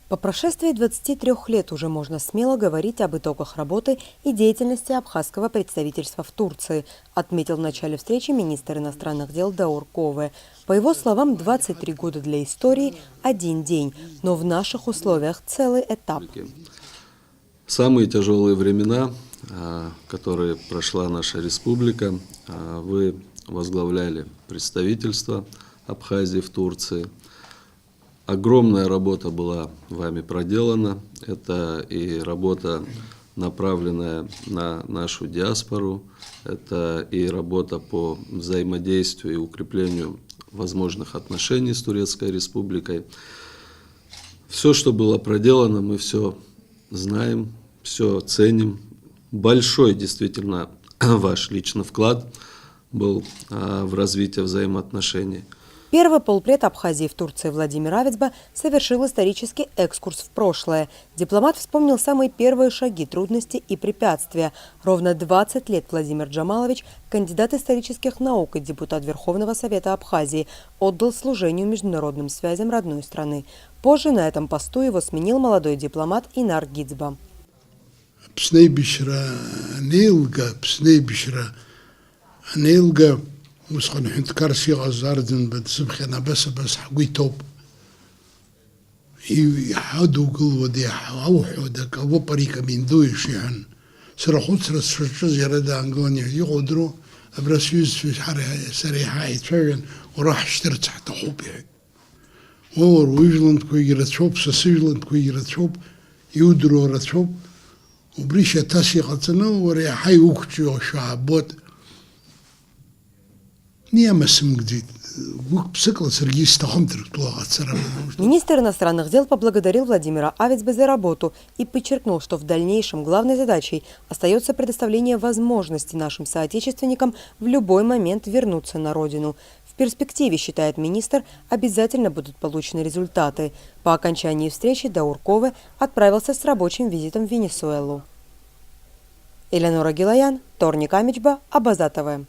По прошествии 23 лет уже можно смело говорить об итогах работы и деятельности абхазского представительства в Турции, отметил в начале встречи министр иностранных дел Даур Кове. По его словам, 23 года для истории – один день, но в наших условиях целый этап. Самые тяжелые времена, которые прошла наша республика, вы возглавляли представительство Абхазии в Турции. Огромная работа была вами проделана. Это и работа, направленная на нашу диаспору, это и работа по взаимодействию и укреплению возможных отношений с Турецкой Республикой. Все, что было проделано, мы все знаем, все ценим. Большой действительно ваш личный вклад был в развитие взаимоотношений. Первый полпред Абхазии в Турции Владимир Авицба совершил исторический экскурс в прошлое. Дипломат вспомнил самые первые шаги, трудности и препятствия. Ровно 20 лет Владимир Джамалович, кандидат исторических наук и депутат Верховного Совета Абхазии, отдал служению международным связям родной страны. Позже на этом посту его сменил молодой дипломат Инар Гицба. وسخن حنت كارسي غزاردن بتسبخنا بس حقوي توب يحدو كل ودي حوحودك أو بريكا من دوي شيئا سرخوت سرش يردا عنقوني يقدروا أبرسيوز في حر سريحة يتفرن وراح اشترت تحت حوبي وور ويجلند كوي رتشوب سسيجلند كوي رتشوب يودرو رتشوب وبريشة تاسي قتنا وريا حي وقتي وشعبوت. Министр иностранных дел поблагодарил Владимира Авицба за работу и подчеркнул, что в дальнейшем главной задачей остается предоставление возможности нашим соотечественникам в любой момент вернуться на родину. В перспективе, считает министр, обязательно будут получены результаты. По окончании встречи Даур Кове отправился с рабочим визитом в Венесуэлу. Элеонора Гилаян, Торник Амичба, Абаза ТВ.